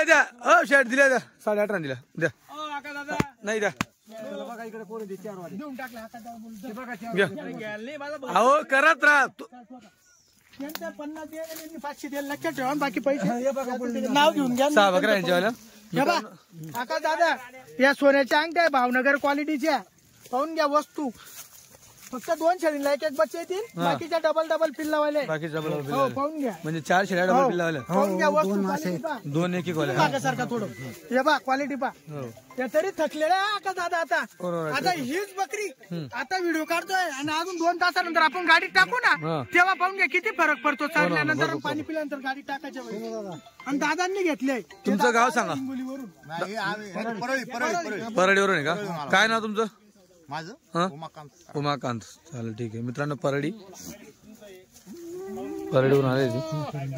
द्या शेट दिल्या द्या 8.5 दिल्या द्या नाही द्या अहो करत राहा 50 500 द्यायला लक्षात ठेवा बाकी पैसे नाव घेऊन घ्या 6 बकऱ्या यांच्यावाल्या आका दादा या सोन्याच्या अंगठ्या आहे भावनगर क्वालिटीच्या पाहून घ्या वस्तू फक्त 2 शेळीला एक बच्चे येतील बाकीच्या डबल पिल्लावाले बाकी पाहून घ्या म्हणजे 4 शेळ्या डबल पिल्लावाल्या पाहून घ्या वस्तू 2 एक वाल्या सारखा थोडं हे बा क्वालिटी पा त्या तरी थकलेल्या आका दादा आता हीच बकरी आता व्हिडिओ काढतोय आणि अजून 2 तासानंतर आपण गाडीत टाकू ना तेव्हा पाहून घ्या किती फरक पडतो चालल्यानंतर पाणी पिल्यानंतर गाडी टाकायच्या वेळी आणि दादांनी घेतले तुमचं गाव सांगा परळीवरून आहे का काय नाव तुमचं माझं उमाकांत चालेल ठीक आहे मित्रांनो परळीवरून आले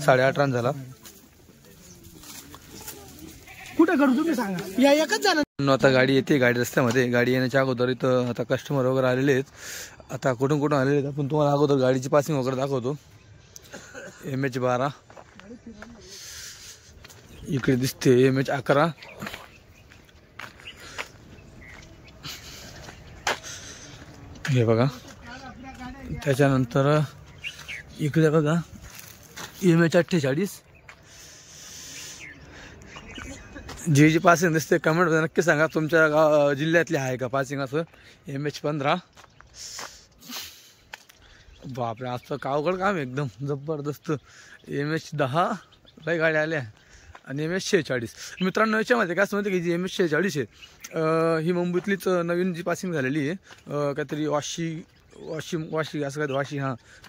8:30 झाला कुठे करू तुम्ही सांगा या एकच झालं आता गाडी येते गाडी रस्त्यामध्ये गाडी येण्याच्या अगोदर इथं आता कस्टमर वगैरे आलेले आहेत आता कुठून आलेले आहेत आपण तुम्हाला अगोदर गाडीची पासिंग वगैरे दाखवतो MH12 इकडे दिसते MH11 हे बघा त्याच्यानंतर इकडे बघा MH48 जी पासिंग दिसते कमेंट नक्की सांगा तुमच्या जिल्ह्यातली आहे का पासिंग असं MH15 बापरे आजचं कावगड काम एकदम जबरदस्त MH10 लय गाड्या आल्या आणि MH46 मित्रांनो याच्यामध्ये काय समजते की जी MH46 आहे ही मुंबईतलीच नवीन जी पासिंग झालेली आहे काहीतरी वाशी असं काय वाशी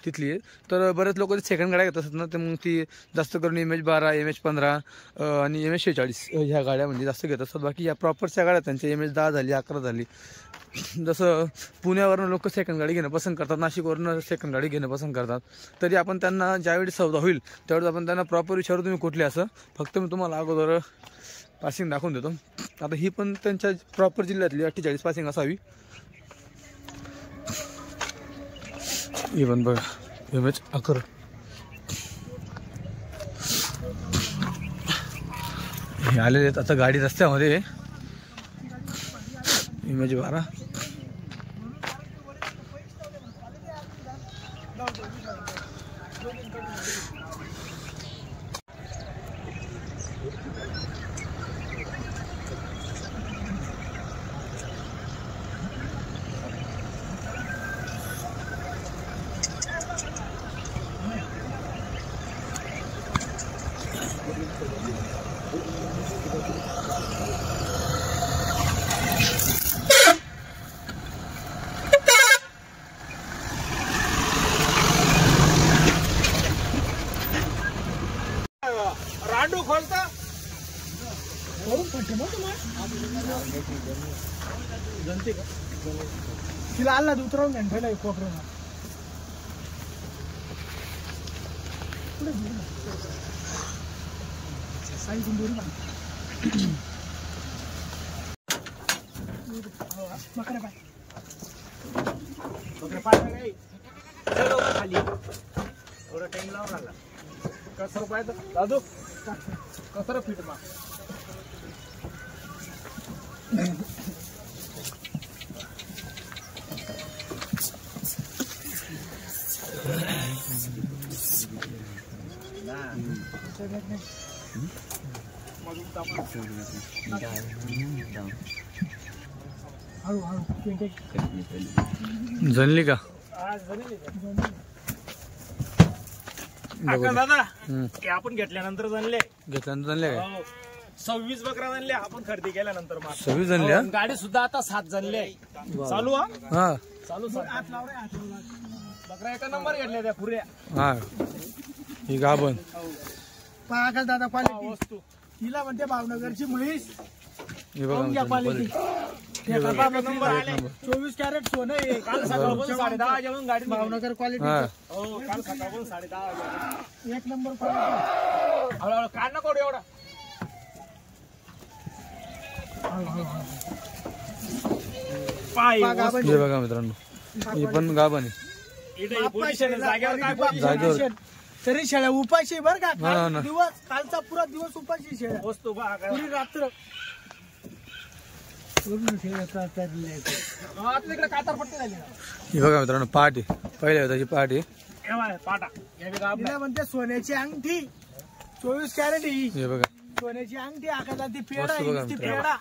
तिथली आहे तर बरेच लोक सेकंड गाड्या घेत असतात ना तर मग ती जास्त करून MH12 MH15 आणि MH46 ह्या गाड्या म्हणजे जास्त घेत असतात बाकी या प्रॉपरच्या गाड्या त्यांच्या MH10 झाली 11 झाली जसं पुण्यावरून लोक सेकंड गाडी घेणं पसंत करतात नाशिकवरून सेकंड गाडी घेणं पसंत करतात तरी आपण त्यांना ज्यावेळी सौदा होईल त्यावेळेस आपण त्यांना प्रॉपर विचारू तुम्ही कुठले असं फक्त मी तुम्हाला अगोदर पासिंग दाखवून देतो आता ही पण त्यांच्या प्रॉपर जिल्ह्यातली 48 पासिंग असावी ही पण बघा MH11 हे आलेले आहेत आता गाडी रस्त्यामध्ये MH12 रांडू खोलता तिला आला उतरवून घ्या ठेवला कोपऱ्याला खाली एवढा टाइम लावून आला कसं रुपये दादू कसं फिट मा जनली का दादा आपण घेतल्यानंतर जनले काय 26 बकरा जनले आपण खरेदी केल्यानंतर 26 जनल्या गाडी सुद्धा आता 7 जनले चालू चालू बकरा एका नंबर घेतल्या त्या पुऱ्या ही गाभण पाका दादा क्वालिटी वस्तू हिला म्हणते भावनगरची म्हैस हे बघा क्वालिटी 24 कॅरेट सोनं आहे काल सकाळपासून 10:30 वाजेपर्यंत गाडी भावनगर क्वालिटी काल सकाळपासून 10:30 वाजेपर्यंत एक नंबर क्वालिटी हळूहळू काढ नको एवढा हे बघा मित्रांनो ही पण गाभण आहे जागेवर तरी शेळ्या उपाशी बर का हा ना. दिवस कालचा पुरा दिवस उपाशी शेळ्या वस्तू पुरी रात्र पूर्ण शेळ्या कातरल्या. आपल्याकडे कातर पट्टी झाली हे बघा मित्रांनो पहाटे पहिल्या त्याची पहाटे पाटा तिला म्हणते सोन्याची अंगठी 24 कॅरेट ही हे बघा सोन्याची अंगठी आकाशात ती पेढा मस्त बघा आहे, ती मित्रांनो. पेढा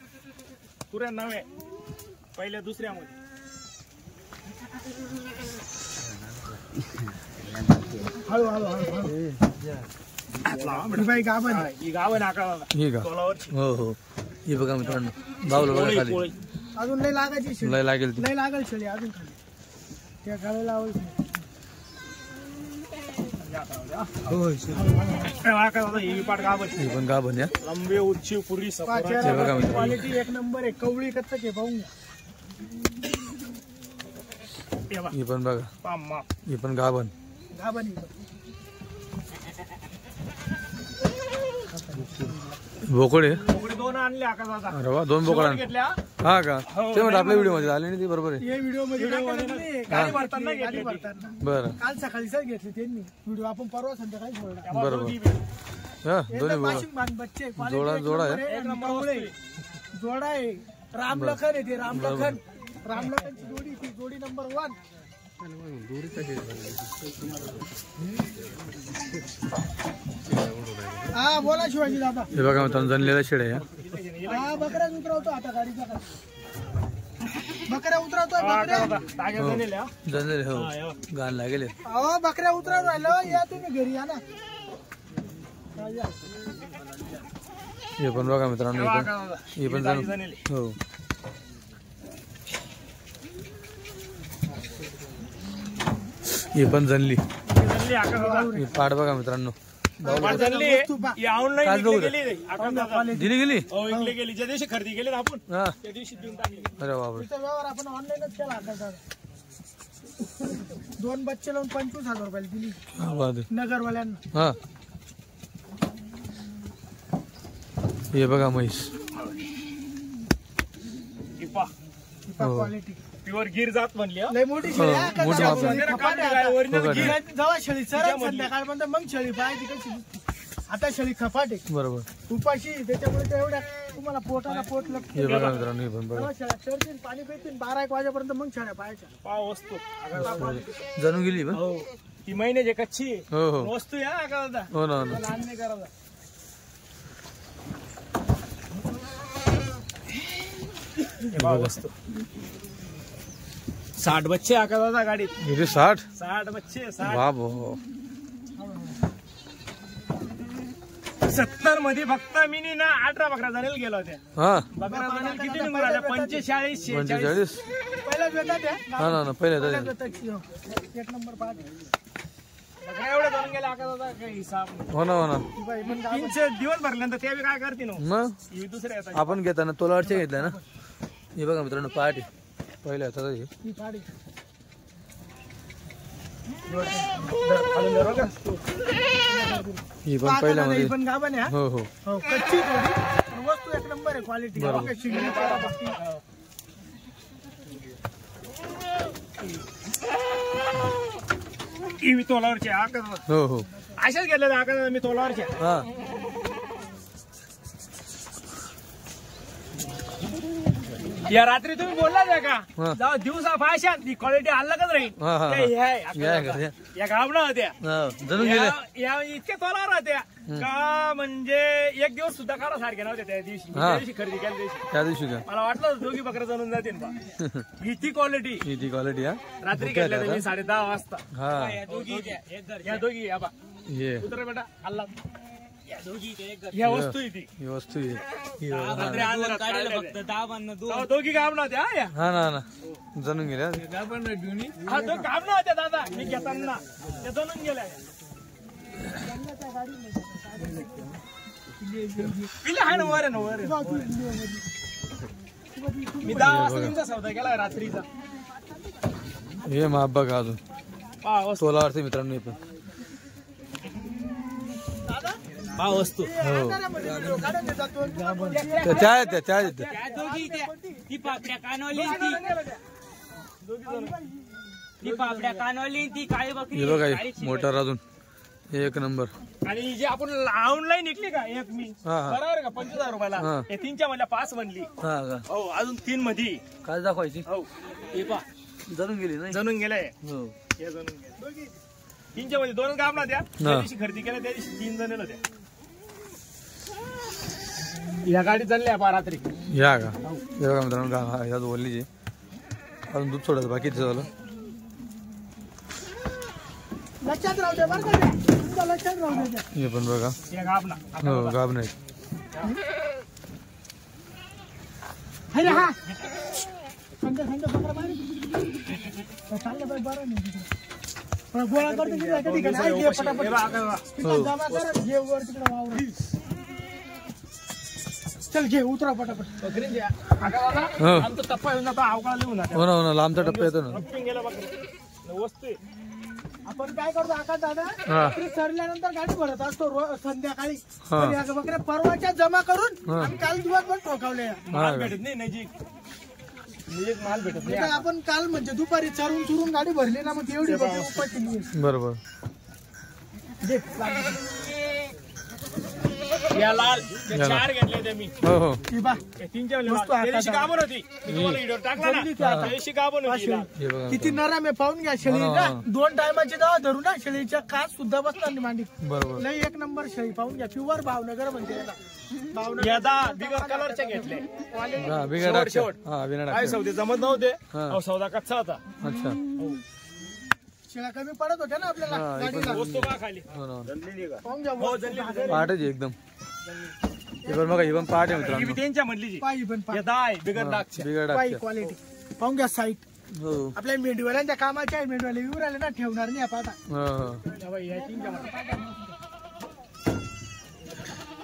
पुऱ्या नव्हे पहिल्या दुसऱ्यामध्ये हळू हळू हळू बाई गाभण आहे. ही गाव नाका हे का हो हो हे बघा मित्रांनो बावलं बघा खाली अजून लय लागायची शेळी लय लागेल ती लय लागल शेळी अजून खाली त्या गाळ्याला लावायची ही पाट गाव हे पण का बन या लंबे उंची पुरी हे बघा मित्रांनो. क्वालिटी एक नंबर आहे कवळी कच्च घे पाहून घ्या. हे पण बघा हे पण गाभण गाभण ही. बोकडे दोन आणले आकाशाचा अरे वा 2 बोकडा घेतल्या हा का ते म्हणत आपल्या व्हिडिओ मध्ये आले नाही ते बरोबर आहे हे व्हिडिओ मध्ये टाकलं नाही. गाडी भरताना गाडी घेतली भरताना बरं काल सकाळीच घेतले त्यांनी व्हिडिओ आपण परवा संध्याकाळी सोडला बरोबर हा दोन्ही बोकडा वाशिंग बांध बच्चे quality जोडा- एक जोडा आहे. नंबर एक नंबर जोडा आहे. जोडा आहे रामलखन आहे ते रामलखन रामलखनची जोडी ती जोडी नंबर 1. हा बोला शिवाजी दादा. हे बघा मित्रांनो जनलेला शेड आहे हा बकऱ्या उतरवतो आता गाडीचा खाली. बकऱ्या उतरवतोय बकऱ्या जनलेले हो गाण लागेल अहो बकऱ्या उतरव राहिलो या तुम्ही घरी या ना. हे पण बघा मित्रांनो हे पण जण हो हे पण जनली हे पाड बघा मित्रांनो ऑनलाईन दिली गेली इकडे गेली ज्या दिवशी खरेदी केली ना आपण हा त्या दिवशी देऊन टाकली. अरे बापरे तिचा व्यवहार आपण ऑनलाईनच केला आता दादा. 2 बच्चे लावून 25,000 रुपयाला दिली हा बात आहे. नगरवाल्यांना. हा हे बघा म्हैस हो. क्वालिटी प्युअर गिर जात म्हणली लय मोठी शेळी आहे का? मोठी गावात माप. शेळी खपाट आहे आता. ओरिजिनल हो, गिर का? जेव्हा शेळी सरळ संध्याकाळपर्यंत मग शेळी पाहायची कशी दिसते. आता शेळी खपाट आहे बरोबर उपाशी त्याच्यामुळे ते एवढ्या तुम्हाला पोटाला पोट हे लागते. बघा मित्रांनो हे पण बघा तेव्हा शेळ्या चरतील पाणी पितील 12-1 वाजेपर्यंत मग शेळ्या पाहायच्या. पाव वस्तू जणू गेली पण हो ती महिन्याची कच्ची हो हो वस्तू या का दादा हो ना हो ना लहान नाही करायला. वस्तू 60 बच्चे आका दादा गाडीत हे 60 60 बच्चे 60 बाप हो 70 मध्ये फक्त मिनी ना 18 बकरा जाण्याला गेलो होत्या. हा बकरा जाण्याला किती निघून राहिल्या 45 46 45 पहिला भेटत हा ना ना पहिले पहिल्या तर भेटत एक नंबर पाहते. बकरा एवढ्या जाऊन गेल्या आका दादा काही हिसाब नाही. हो ना हो ना ती बाई पण गावात 300 दिवस भरल्यानंतर ते बी काय करते ना मग ही दुसऱ्या येतात आपण घेताना तोलावरचे घेतल्या ना हे बघा मित्रांनो पहाटे पहिल्या हातात हे. ती पाडी. खालून धरो का? ही पण पाहता पहिल्या ना, मध्ये ही पण गाभण आहे हा. हो हो हो कच्ची जोडी पण वस्तू एक नंबर आहे क्वालिटी. ही मी तोलावरची आका दादा हो हो अशाच घेतल्या आका दादा मी तोलावरच्या हा या रात्री तुम्ही बोलला का हा. जाऊ दिवसा फाशात ती क्वालिटी अलगच राहील हा, हा, हा. ते हे आहे, आका या दादा. का त्या? या गावना होत्या हा, जणू गेले या इतक्या तोलावर होत्या का म्हणजे एक दिवस सुद्धा काढा सारख्या नव्हत्या त्या दिवशी मी हा. त्या दिवशी खरेदी केल्या दिवशी त्या दिवशी का मला वाटलं होतं दोघी बकऱ्या जाणून जातील बा ही ती क्वालिटी ही ती क्वालिटी हा रात्री भुक्या घेतल्या त्या मी 10:30 वाजता हा या दोघी या बा ये उतर बेटा अल्ला या वस्तू आहे ती ही वस्तू आहे ही बघा. रात्री अंधारात काढलेल्या. दोघी काम नव्हत्या हा या हा ना ना जणून गेल्या हा तो काम नव्हत्या दादा मी घेताना त्या जाणून गेल्या पिले आहे ना वर आहे ना वर आहे. मी 10 वाजता तुमचा सौदा केला रात्रीचा हे माप बघा अजून पहा वस्तू तोलावरचे मित्रांनो हे पण पहा वस्तू अंधारामध्ये व्हिडिओ काढून देतात तो. त्या आहेत त्या ती पापड्या कानवली ती पापड्या कानवली ती काळी बकरी हे बघा हे मोटर अजून एक नंबर. आणि जे आपण ऑनलाईन विकली का एक मी बरोबर का 25,000 रुपयाला हे 3च्या म्हणल्या 5 म्हणली. हो अजून 3 मध्ये काय दाखवायची. हो हे पा जाणून गेली नाही. जाणून गेलाय. हो हे जाणून गेले 3च्या मध्ये 2 गाबला त्या दिवशी खरेदी केल्या त्या दिवशी 3 जण होत्या. या गाडी चालल्या पा रात्री या का. हे बघा मित्रांनो ह्या बोलली अजून दूध सोडायचं बाकी झालं. लक्षात राहू दे बरं का तुमच्या लक्षात राहू दे. हे पण बघा हे गाबला. हो गाब नाही. अरे हा संध्या पकडा मारी चाललं बाई बरं नाही. पण गोळा करतो की एका ठिकाणी आहे घे पटापट तिथं जमा कर घे वर तिकडे वावर. चल घे उतरा पटापट. आमचा टप्पा येऊन आता अवकाळ लिहून हो ना हो ना लांबचा टप्पा येतो ना. गेला बघ वस्तू आपण काय करतो आकाश दादा रात्री चरल्यानंतर गाडी भरत असतो संध्याकाळी. पण या बकऱ्या परवाच्या जमा करून आम्ही काल दिवसभर ठोकावले. माल भेटत नाही नजीक माल भेटत नाही. आपण काल म्हणजे दुपारी चरून चुरून गाडी भरली ना मग एवढी उपाय. बरोबर. या लाल 4 घेतले ते मी. हो हो 3च्या दिवशी गाभण होती व्हिडिओ टाकला ना त्या दिवशी गाभण होती. किती नरम आहे पाहून घ्या शेळी ना. 2 टायमाची दवा धरू ना शेळीच्या कास सुद्धा बसणार नाही मांडी. बरोबर. लई एक नंबर शेळी पाहून घ्या. प्युअर भावनगर म्हणजे या 10 बिगर कलरचे घेतले. काय सौदे जमत नव्हते. सौदा कच्चा होता. अच्छा शेळ्या कमी पडत होत्या ना आपल्याला गाडीला. वस्तू का खाली पाहून घ्या. हो पहाट आहे एकदम. हे पण बघा ही पण पहाट आहे मित्रांनो. त्यांच्या मधली पायी पण या 10 बिगर डागच्या बिघड पायी क्वालिटी पाहून घ्या. साईट हो आपल्या मेंढीवाल्यांच्या कामाच्या आहे. मेंढीवाले येऊ राहिले ना ठेवणार नाही पाहता.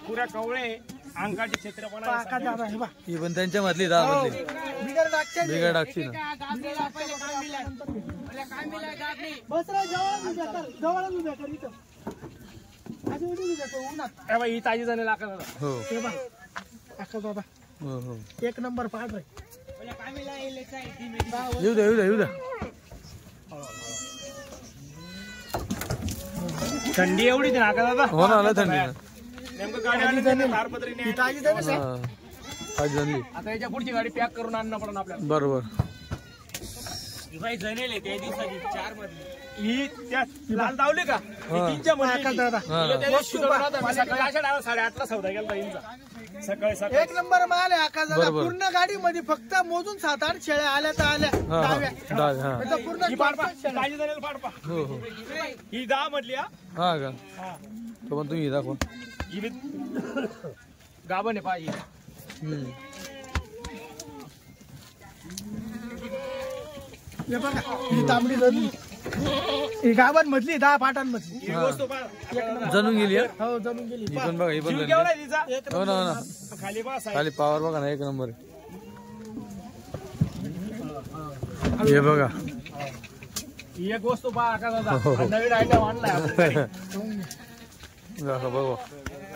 पुऱ्या कवळे अंगाचे क्षेत्रपणा आकाश दादा हे बा ही पण त्यांच्या मधली 10 मधली बिगर डागच्या बिघड टाकशी ना. बस रे जवळच उभ्या कर इथं. आधी उभ्या कर उन्हात. ही ताजी झालेला हो हे बा आकाश दादा हो हो एक नंबर पाठ रे. येऊ द्या येऊ द्या येऊ द्या. थंडी एवढी ना का दादा. हो ना थंडी ना. नेमकं गाडी आली तारपत्रीने ताजी झाली ना. आज झाली. आता याच्या पुढची गाडी पॅक करून आणणं पडणार आपल्याला. बरोबर. जनेल त्या दिवसाची 4 मधली ही त्या लाल दावली का 3च्या आकाश दादा सकाळी 8:30ला सौदा गेला इंचा. सकाळी एक नंबर माल आहे आकाश दादा. पूर्ण गाडीमध्ये फक्त मोजून 7-8 शेळ्या आल्या तर आल्या. डाव्या पूर्ण ताजी झालेला पाडपा. हो हो ही 10 मधली हा का. तो पण तुम्ही दाखवा. ही गाभण आहे पाहिजे. हे बघा ही तांबडी धरली. ही गावात मधली 10 पाटांमधली जणून गेली. हो जणून गेली. ही पण बघा ही पण हो ना हो ना. खाली पावर बघा ना एक नंबर. हे बघा एक वस्तू पहा का दादा. नवीन आयटम आणलाय बघा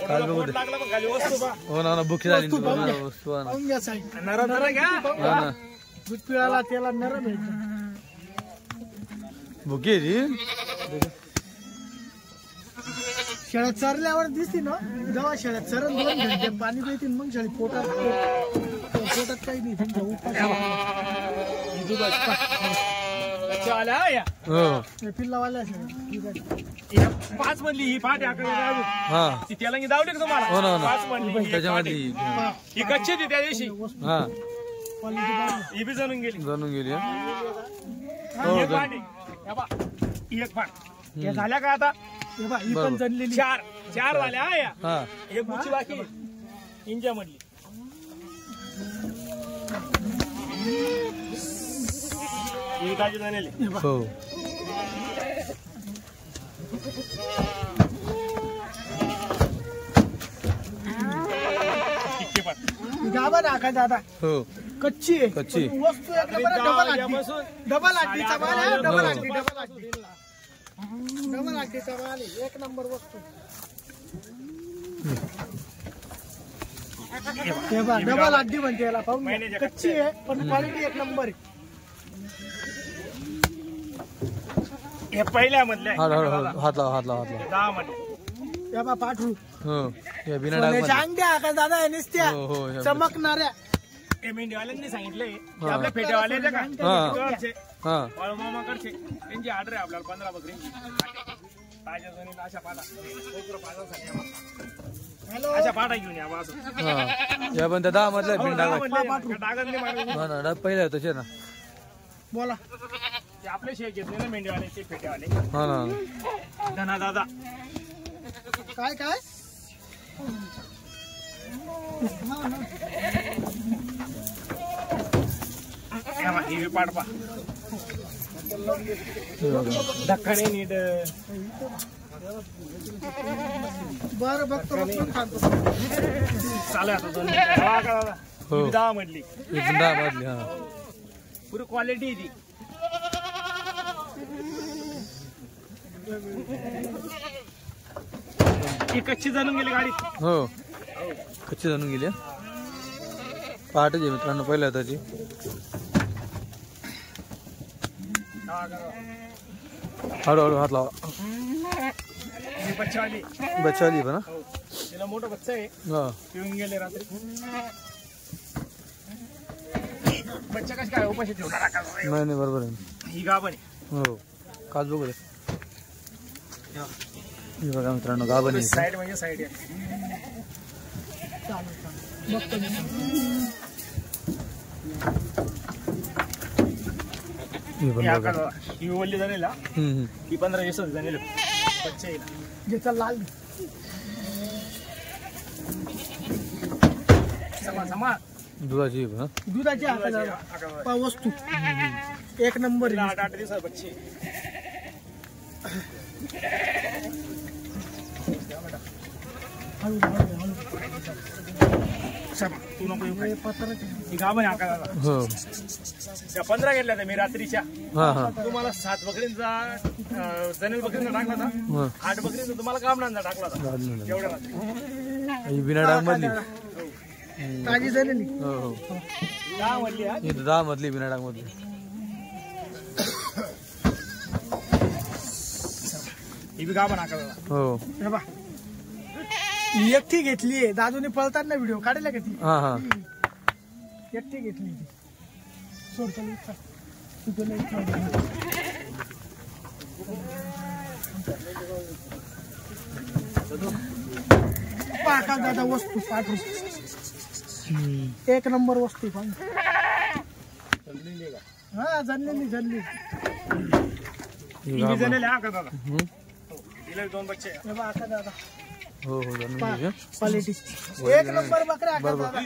काय बघू दे. खाली वस्तू पहा. हो ना बुक झाली वस्तू पाहून घ्या साई. नरम घ्या. दूध पिळाला त्याला नरम आहे. बुके शेळ्या चरल्यावर दिसते ना. जेव्हा शेळ्या चरण 2 घंटे पाणी देतील मग शेळी पोटात काही नाही. त्यांच्या पिल्लावाल्या शेळ्या 5 मधली ही पाठ हा ती त्याला दावली का तुम्हाला. हो ना 5 मधली त्याच्यामध्ये ही कच्ची होती त्या दिवशी. हा ही बी जाणून गेली. जाणून गेली. एक पाठ हे झाल्या का आता. ही पण जणलेली 4 झाल्या हा. एक गुची बाकी इंच्या मधली. ही ताजी झालेली. हो गाभा नाका दादा. हो कच्ची आहे. कच्ची. वस्तू एक नंबर. डबल आटीचा माल आहे. डबल आटीचा माल आहे. एक नंबर वस्तू. डबल आटी म्हणते याला. पाहून कच्ची आहे पण क्वालिटी एक नंबर आहे. हे पहिल्या मधल्या हात लावा 10 मधल्या या बा पाठवू हो हे बिना डाग सोन्याच्या अंगठ्या का दादा आहे नुसत्या हो हो हे- चमकणाऱ्या. हे मेंढीवाल्यांनी सांगितलंय की आपल्या फेट्यावाल्याचे का कडचे मामाकडचे त्यांची ऑर्डर आहे आपल्याला 15 बकरींची ताज्या जणीला अशा पाला अशा पाटा घेऊन या बा असं हा या पण त्या 10 मधल्या बिन डाग डागच नाही मारले. हा ना डाग पहिल्या तसे ना बोला ते आपले शेत घेतले ना मेंढीवाले ते फेट्यावाले हा ना धना दादा काय काय हे पाडपा दख्खणे नीट बरं बघतो सांगतो. चालू आता 2 मिनिटं. हो 10 मधली बिन डाग मधली हा पुरी क्वालिटी आहे ती. ही कच्ची जाणून गेली गाडीत. हो कच्ची जाणून गेली पहाटेच आहे मित्रांनो पहिल्या त्याची हळूहळू हात लावा ही बच्चावाली बचावली पण हो तिला मोठं बच्चा आहे हा पिऊन गेले रात्री. बच्चा कशी काय उपाशी ठेवणार का? नाही बरोबर आहे ही गाभण आहे. हो काच बघू दे हे बघा मित्रांनो गाभण आहे साईड म्हणजे साईड आहे. हे पण ही बघा आकार ही ओली जाणेला ही 15-20 जाणेल बच्चा आहे. ज्याचा लाल समा दुधाची आहे पण दुधाची हाताला वस्तू एक नंबर आहे. 8 दिवसात बच्चे तू नको येऊ काय. ही गाभण आहे आकाराला. हो त्या 15 घेतल्या त्या मी रात्रीच्या. हा हा तुम्हाला 7 बकरींचा जनेल बकरींचा टाकला होता. 8 बकरींचा तुम्हाला कामणांचा टाकला होता एवढ्या रात्री. ही बिना डाग मधली ताजी झालेली. हो हो 10 मधली हा. ही 10 मधली बिना डाग मधली ही बी गाभण आकाराला. हो हे बा ही एकटी घेतलीये दादूने पळताना व्हिडिओ काढला का ती हा हा एकटी घेतली ती सोड चल इथं. तुझं नाही पाका दादा वस्तू पाठवू एक नंबर वस्तू पण हा जनलेली ही बी जनेल आहे आकाराला. तिला 2 बच्चे आहे. हे बा आका दादा हो हो जाणून घ्या. क्वालिटी एक नंबर बकरा आका दादा.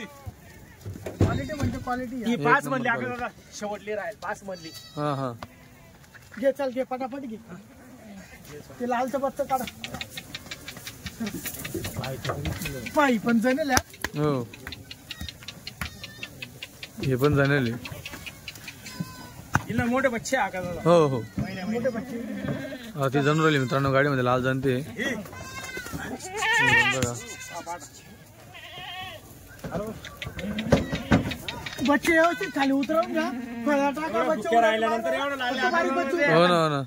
क्वालिटी म्हणजे क्वालिटी ही 5 मधली आकाराला शेवटली राहील 5 मधली. हा हा घे चल घे पटापट घे ते लालचं बत्त काढा पायी पण जणल्या हो हे पण जाणले हिला मोठे बच्चे आहे आकाराला. हो हो मोठे बच्चे हा ती जाणून राहिली मित्रांनो गाडीमध्ये लाल जाणते बघा बच्चे व्यवस्थित खाली उतरवून घ्या फळा टाका बच्चे राहिल्यानंतर एवढं लागलं. बारीक बच्चे हो ना हो ना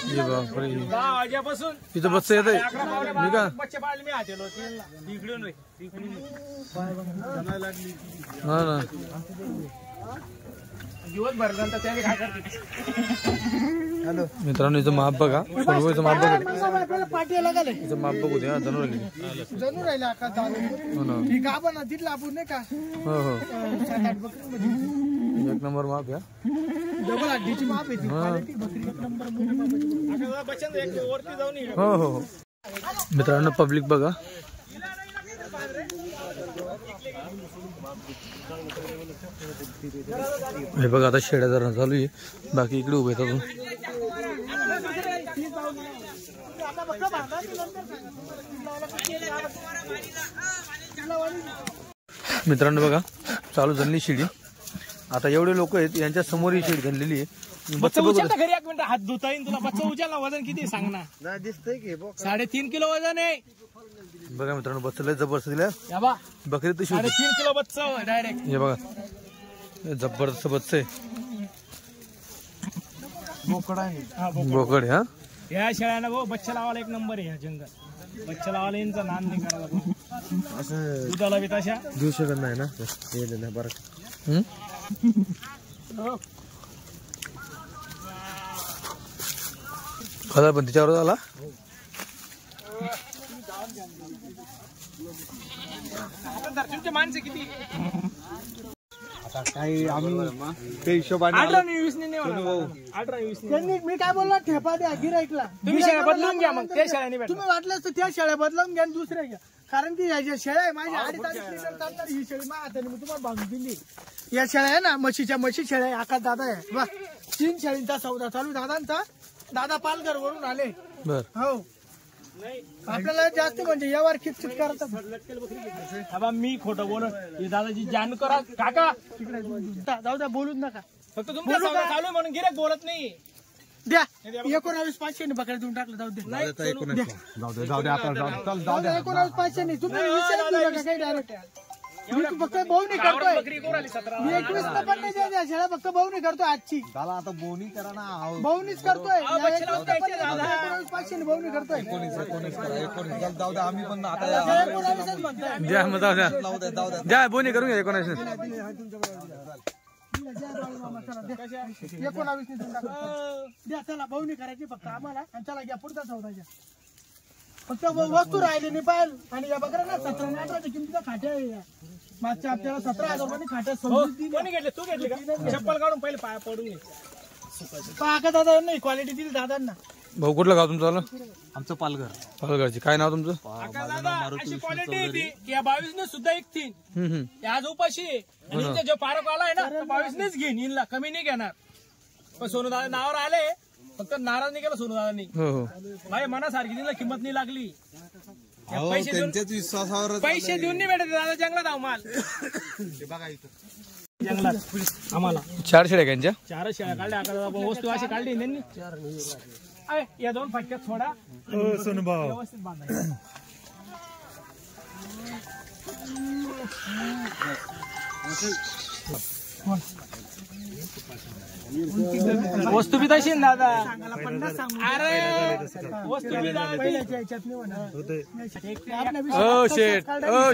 ये बापरे 10 वाजेपासून तिथं बच्चा येत आहे 11 पावणे मी का 12 बच्चे पाळले मी आटेलो इकडून रे इकडून हा ना दिवस भरल्यानंतर त्याने काय करते. मित्रांनो इथं माप बघा सोनवळीचं माप बघा आपल्याला पाठी लागले इथं माप बघू द्या जाणून राहिली जणू राहिला आका हो ना ही गाभा ना तिथला आपण नाही का हो हो 7-8 बकरी एक नंबर माप घ्या डबल हड्डीची माप येते क्वालिटी बकरी एक नंबर मोठी मापाची. आता बच्चांचं एक वरती जाऊन ये. हो हो हो मित्रांनो पब्लिक बघा हे बघा आता शेड्या जरा चालू आहे बाकी इकडे उभे आहेत अजून मित्रांनो बघा चालू झाली शिडी आता एवढे लोक आहेत यांच्या समोर ही शिडी झालेली आहे बच्चा उचल ना घरी 1 मिनिट हात धुता येईल तुला. बच्चा उचल ना. वजन किती सांग ना. दिसतंय की 3.5 किलो वजन आहे. बघा मित्रांनो बच्चा लय जबरदस्त दिल्या या बा बकरी तशी होती 3.5 किलो बच्चा डायरेक्ट. हे बघा जबरदस्त बच्चा आहे बोकड आहे, हा. या शेळ्याला भाऊ बच्चा लावायला एक नंबर आहे. या जंगल बच्चा लावायला यांचा नाद नाही करायला भाऊ. असं दुधाला बी तशा देऊ शकत नाही ना बरं. कलर पण तिच्यावर झाला. तुमचे माणसं किती? काही आम्ही ते हिशोबाने 18-20 नाही म्हणा. 18-20 त्यांनी मी काय बोललो ठेपा द्या गिराईकला. तुम्ही शेळ्या बदलून घ्या मग. त्या शेळ्याने भेटणार. तुम्ही वाटलं तर त्या शेळ्या बदलावून घ्या आणि दुसऱ्या घ्या. कारण की या ज्या शेळ्या आहे माझ्या 2.5 लिटर चालणार ही शेळी माझ्या हाताने मी तुम्हाला बांधून दिली. या शेळ्या आहे ना म्हशी शेळ्या आहे. आकाश दादा आहे वा 3 शेळींचा सौदा चालू दादांचा. दादा पालघर वरून आले. बर हो आपल्याला जास्त म्हणजे यावर किटकिट करतात. बाबा मी खोटं बोलत हे दादाजी जान करा काका. जाऊ द्या बोलूच नका. फक्त तुमचा सौदा चालू आहे म्हणून गिऱ्हाईक बोलत नाही. द्या 19,500 बकऱ्या देऊन टाकलं. जाऊ द्या जाऊ दे आता जाऊ द्या 19,500 तुम्ही विचारच दिला का काही डायरेक्ट. मी फक्त बहुनी करतोय. बकरी कोण आली 17? मी 21 पण नाही द्या शेळ्या फक्त बहुनी करतोय आजची. त्याला आता बोनी करा ना. बहुनीच करतोय. बच्चे लावून द्यायचे दादा. 19,500 बहुनी करतोय. 19 जाऊ दे आम्ही पण आता 19,000 म्हणताय. द्या मग, जाऊ द्या. द्या बोनी करून घ्या 19. 19 द्या चला बहुनी करायची फक्त आम्हाला. आणि चला घ्या पुढचा सौदा घ्या. फक्त वस्तू राहिली नाही पाहिजे. आणि या बकऱ्या ना 17-18च्या किमतीचा खाट्या आहे. मागच्या आपल्याला 17,000 रुपये खाट्या कोणी घेतले? तू घेतले का? चप्पल काढून पहिले पाया पडून घे. पाका दादा नाही क्वालिटी दिली दादांना. भाऊ कुठलं गाव तुमचं आलं? आमचं पालघर. पालघरची. काय नाव तुमचं? दादा अशी क्वालिटी येते की या 22 सुद्धा ऐकतील. आज उपाशी आहे. आणि इथे जो पारक आला आहे ना 22 घेईन. इनला कमी नाही घेणार. पण सोनू दादा नावावर आले फक्त नाराज नाही केला सोनू दादांनी. हो माझ्या मनासारखी तिला किंमत नाही लागली. त्यांच्याच विश्वासावर पैसे देऊन नाही भेटत दादा. जंगलात आहो माल. जंगलात आम्हाला 4 शेळ्या यांच्या. 4 शेळ्या काढल्या. वस्तू अशी काढली त्यांनी. या 2 फटक्यात थोडा व्यवस्थित बांधायचं. वस्तू बी तशी ना दादा. अरे वस्तू बी दादा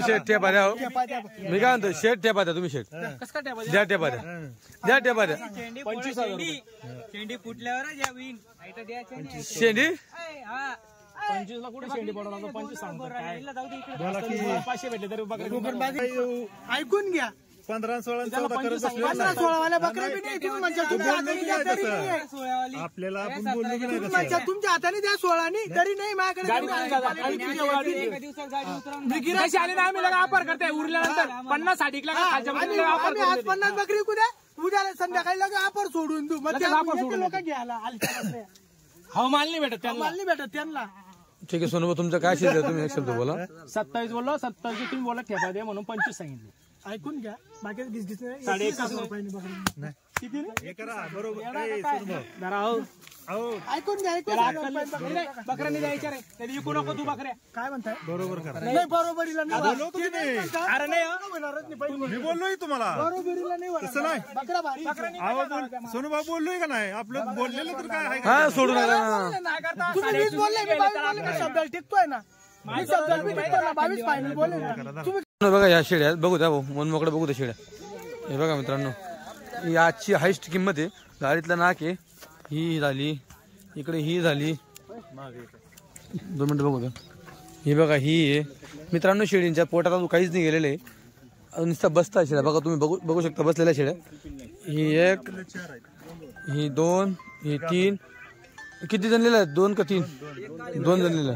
शेठ ठेपा द्या. हो मी काय म्हणतो शेठ ठेपा द्या. तुम्ही शेठ कस का ठेवा द्या. ठेपा द्या. द्या ठेपा द्या. 25,000 शेंडी फुटल्यावर शेंडी 25 ला कुठे शेंडी पडवला 25 सांगतो. 500 भेटले तरी बकरी ऐकून घ्या. 15-16 वाल्या बकऱ्या बी नाही. तुम्ही म्हणता तुम्ही हाताने द्या तरी नाही. आपल्याला आपण बोललो की तुम्ही म्हणता तुमच्या हाताने द्या 16 नी तरी नाही माझ्याकडे. गिराशी आले ना आम्ही लगा वापर करताय. उरल्यानंतर 50 साठी आम्ही आज 50 बकरी उद्या संध्याकाळी लगा वापर सोडून देऊ. मग लोक घ्यायला हो माल नाही भेटत त्यांना. माल नाही भेटत त्यांना. ठीक आहे सोनू तुमचं काय शेत आहे? तुम्ही एक शब्द बोला. 27 बोललो. 27 तुम्ही बोला ठेपा दे म्हणून 25 सांगितले. ऐकून घ्या. बाकी गिसगिस नाही. 1,500 रुपये किती बरोबर ऐकून घ्या. बकऱ्यांनी द्यायच्या रे. त्याला विकू नको तू बकऱ्या. काय म्हणताय? बरोबर करा. नाही बरोबरीला नाही. अरे नाही मी बोललोय तुम्हाला. बरोबरीला नाही नाही. बकरा भारी. सोनूबाबू बोललोय का नाही? आपलं बोललेलं तर काय आहे? हा सोडून नका. तुम्ही 20 बोलले मी 22 बोलले. मी शब्दाला टिकतोय ना. मी शब्दाला टिकतोय ना. 22 फायनल बोलले ना तुम्ही. बघा या शेळ्या आहेत. बघू द्या भाऊ मन मोकळं बघू द्या शेळ्या. हे बघा मित्रांनो ही आजची हायस्ट किंमत आहे. गाडीतला नाक आहे. ही झाली इकडे. ही झाली 2 मिनिटं बघू द्या. ही बघा ही आहे मित्रांनो. शेळींच्या पोटात अजून काहीच नाही गेलेलं आहे. अजून नुसता बसता शेळ्या. बघा तुम्ही बघू शकता बसलेल्या शेळ्या. ही 1 ही 2 ही 3. किती जणलेल्या आहेत? 2 का 3? 2 जणलेल्या.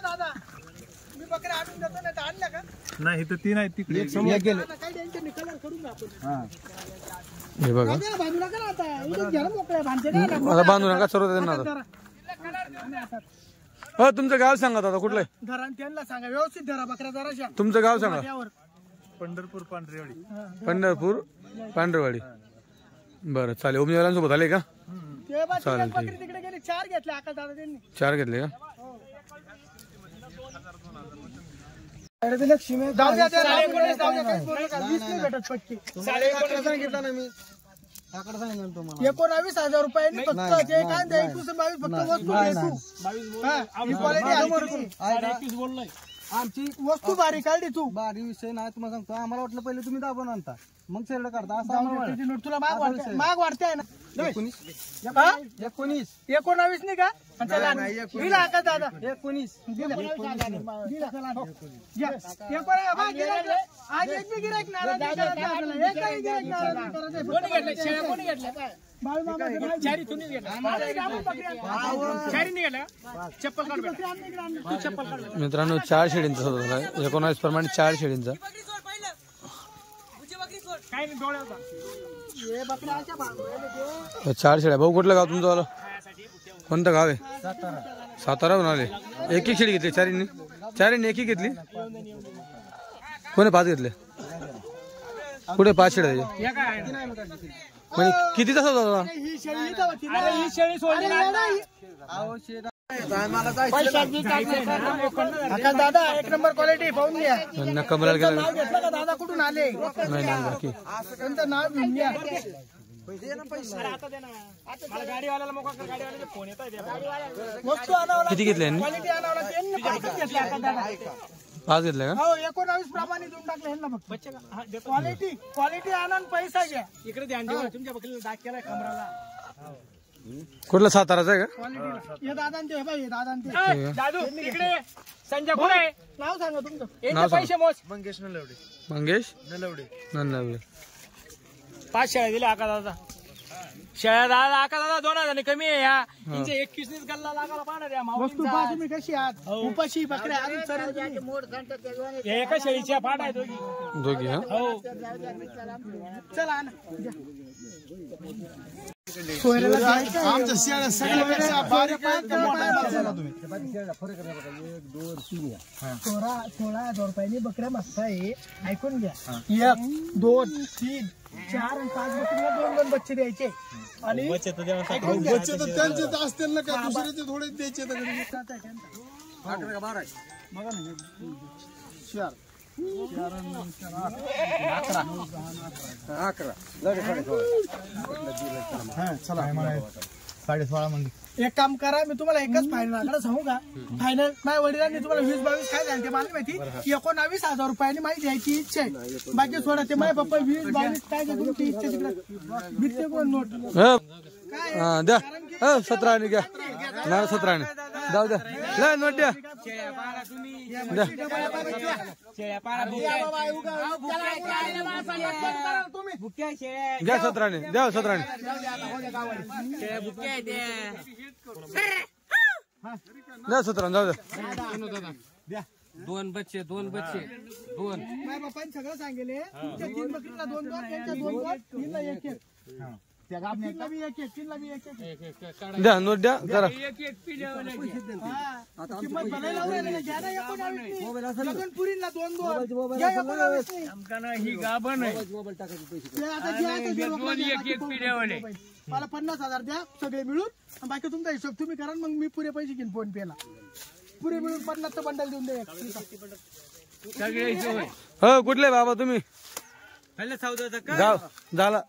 दादा मी बकऱ्या आणून देतो ना. आणल्या का? नाही तर 3 आहेत तिकडे. काही टेन्शन नाही. कलर करून आपण. हे बघा बांधू नका ना आता. इथेच घ्या ना मोकळ्या. भांडे आता बांधू नका सर्व त्यांना आता. हो तुमचं गाव सांगा दादा कुठलं आहे? धरा त्यांना सांगा व्यवस्थित धरा बकऱ्या जराशा. तुमचं गाव सांगा. पंढरपूर पांढरेवाडी. पंढरपूर पांढरवाडी. बरं चालेल. उमेदवारांसोबत आले का? ते बा चालेल, ठीक. बकरी तिकडे गेली. 4 घेतले आकाश दादा त्यांनी. 4 घेतले का? लक्ष्मी जाऊ द्या, त्या राहुलकडे जाऊ द्या, काहीच बोलू नका. 20 नाही भेटत पक्की. 19,000 रुपयांनी फक्त जे काय ते 21-22 फक्त वस्तू घे तू. हा, ही quality आहे. बोललोय आमची वस्तू भारी काढली तू. बारी विषय नाही तुम्हाला सांगतो. आम्हाला वाटलं पहिले तुम्ही दाबून आणता मग सेल्ड करता असं जाऊ दे, त्याची नोट तुला माग वाढते आहे ना. 19 हा? 19 19 नाही का? आणि चला, दिला का दादा? 19 दिला. दिला. हो. घ्या. 19 बा, गिऱ्हाईक आहे. आज एक बी गिऱ्हाईक नाराज नाही करायचं आपल्याला. एकही गिऱ्हाईक नाराज नाही करायचं. कोणी घेतलं शेळ्या कोणी घेतल्या बाळू मामा, चारी तुम्हीच घेतल्या चारी नाही घेतल्या चप्पल काढ बेटा. तू चप्पल काढ. मित्रांनो 4 शेळींचा सौदा झाला 19 प्रमाणे 4 शेळींचा. काय नाही डोळ्याचा हे बकऱ्याच्या भागाला 4 शेळ्या. भाऊ कुठलं गाव तुमचं वाला? कोणतं गाव आहे? साताराहून आले. एक शेळी घेतली चारींनी एक घेतली. कोणी 5 घेतले? कुठे 5 शेळ्या त्याच्या? हे काय म्हणजे कितीचा सौदा झाला? ही शेळी इथं होती ना. अरे ही शेळी सोडली ना आता दादा 1 नंबर क्वालिटी पाहून घ्या. त्यांना कमराला त्यांचं गेलं नाव घेतलं का दादा कुठून आले? नाही नाही बाकी. त्यांचं नाव घेऊन घ्या. आता दे ना मला गाडीवाल्याला मोका कर. गाडीवाल्याचे फोन येत आहे. वस्तू आणावं किती घेतले यांनी? क्वालिटी आणावं लागते. यांनी 5 घेतले आता दादा. 5 घेतले का? हो 19 प्रमाणे देऊन टाकले यांना फक्त. क्वालिटी आणा आणि पैसा घ्या. इकडे ध्यान देऊ तुमच्या बकरीला डाग केलाय कमराला. कुठला साताराचा आहे का? क्वालिटीला हे दादांचे हे बाई हे दादांचे. दादू इकडे संजय कोण आहे नाव सांगा तुमचं. यांचे पैसे मोज. मंगेश नलवडे. मंगेश नलवडे. नन्नावे. 5 शेळ्या दिल्या आका दादा. शेळ्या दादा आका दादा 2,000 कमी आहे. या यांचे 21 गल्ला लागायला पाहणार या वस्तू पहा तुम्ही कशी आहात. उपाशी बकऱ्या अजून चरेल तुम्ही. एका शेळीच्या पाठ आहे दोघी. दोघी हा. हो चला आणा. सोयऱ्याला जायचं आहे. सोयऱ्याला बारीक आहे का मोठा आहे? 16,000 रुपयांनी बकऱ्या मस्त आहे. ऐकून घ्या. 1, 2, 3, 4 आणि 5 बकरीला 2-2 बच्चे द्यायचे. आणि ऐकून घ्या. त्यांचे असतील ना का दुसऱ्याचे थोडे द्यायचे बघा ना. 16.5 म्हणजे एक काम करा. मी तुम्हाला एकच फायनल आकडा सांगू का? फायनल माझ्या वडिलांनी तुम्हाला 20-22 काय झालं ते मला माहिती. 19,000 रुपयांनी माझी द्यायची इच्छा आहे. बाकी सोडा ते माझ्या पप्पा 20-22 काय द्या तुमची इच्छा तिकडे बिकते कोण नोट काय द्या 17 घ्या ना. 17 जाऊ द्या. लय नोट द्या. घ्या 17 द्या. 17 द्या. 17 जाऊ द्या. 2 बच्चे 2 माझ्या बापांनी सगळं सांगेले. तुमच्या 3 बकरीला 2-2 त्यांच्या 2-2 3ला 1-1 त्या गाभण्याला बी 1-1 3ला बी 1-1 द्या नोट द्या जरा. किंमत भरायला लावून राहिले. घ्या ना 19 लगनपुरीला 2-2 घ्या 19 ही गाभण आहे. ते आता जे आहे ते मला 50,000 द्या सगळे मिळून. आणि बाकी तुमचा हिशोब तुम्ही करा. मग मी पुरे पैसे घेईन फोन पेला. पुरे मिळून 50चं बंडल देऊन द्या. हो कुठले बाबा तुम्ही? गाव झाला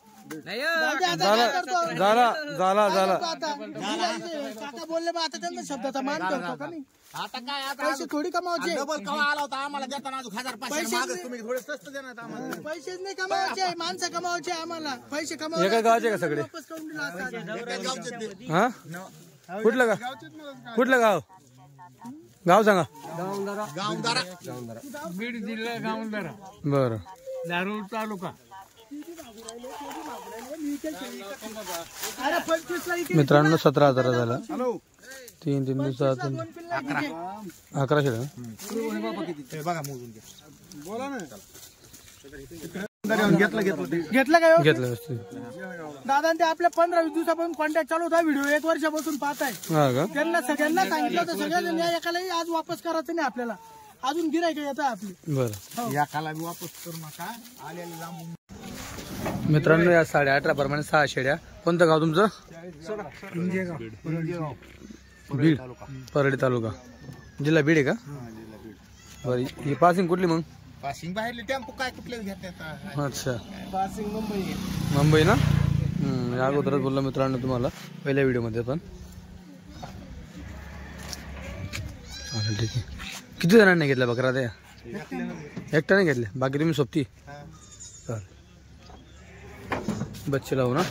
काका बोलले बा आता त्यांना शब्दाचा मान करतो का नाही. आता काय पैसे थोडी कमावचे. आला होता आम्हाला देताना 1,500 तुम्ही थोडे स्वस्त देणार. पैसेच नाही कमावचे. माणसं कमावचे आम्हाला. पैसे कमावचे. एका गावाचे का सगळे? वापस करून दिला असता. हा कुठलं गाव? कुठलं गाव? गाव सांगा. बीड जिल्हा गावंदारा बरं. दारू तालुका. अरे 25ला इकडे मित्रांनो 17,000 झाला. 3 दिवसात 11 शेळ्या. बघा मोजून घ्या. बोला ना. घेतलं काय हो? घेतलं व्यवस्थित. दादा ते आपल्या 15-20 दिवसापासून कॉन्टॅक्ट चालू होता. व्हिडिओ 1 वर्षापासून पाहताय. हा का? त्यांना सगळ्यांना सांगितलं होतं. सगळ्यांनी एकालाही आज वापस करायचं नाही आपल्याला. अजून गिरायक येत आपली. बरं. या काला मी वापस करू नका. आलेले लांबून मित्रांनो या 18.5 प्रमाणे 6 शेळ्या. कोणतं गाव तुमचं? बीड. परळी तालुका जिल्हा बीड आहे का? बरं ही पासिंग कुठली मग? पासिंग बाहेरले टेम्पो काय कुठले घेतात अच्छा पासिंग मुंबई मुंबई ना. या अगोदरच बोललो मित्रांनो तुम्हाला पहिल्या व्हिडिओमध्ये पण. चालेल ठीक आहे. किती जणांनी घेतल्या बकरा त्या? एकट्याने घेतल्या, बाकी तुम्ही सोबती? चालेल. बच्चे लावू ना.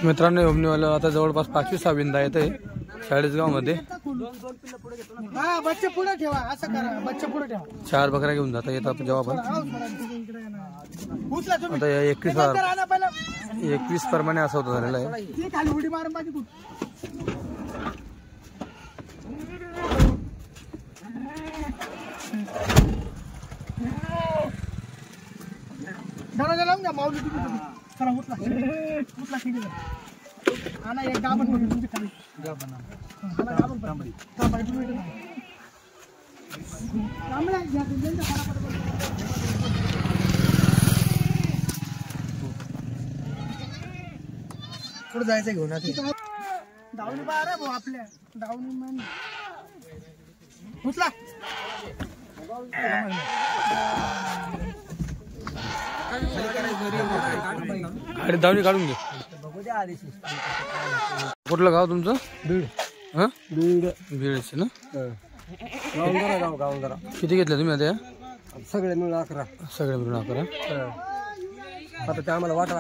मित्रांनो ओमनीवाला आता जवळपास 5वी-6वी येत आहे चाळीसगाव मध्ये. हा बच्चे पुढे ठेवा, असं करा, बच्चे पुढे ठेवा. 4 बकऱ्या घेऊन जाता येतात जेव्हा आपण. उचला तुम्ही. आता 21 आणा पहिलं. 21 प्रमाणे असं होतं झालेलं आहे. ते खाली उडी मारून पाहिजे तू. दरवाजा लावून द्या माऊली तुम्ही. चला उठला उठला ठीक आहे. आणा एक गाभण बघून तुमची खाली गाभण आणा गाभण तांबडी तांबडी तांबड्या घ्या त्यांच्या फटाफट. पुढे जायचं घेऊन धावणी बाहेर भाऊ आपल्या धावणी मन उचला. गाडी धावणी काढून घे. कुठलं गाव तुमचं? बीड. हा बीडच ना. गावंदरा किती घेतल्या तुम्ही आता? सगळे मिळून 11. सगळे मिळून 11. आता ते आम्हाला वाटर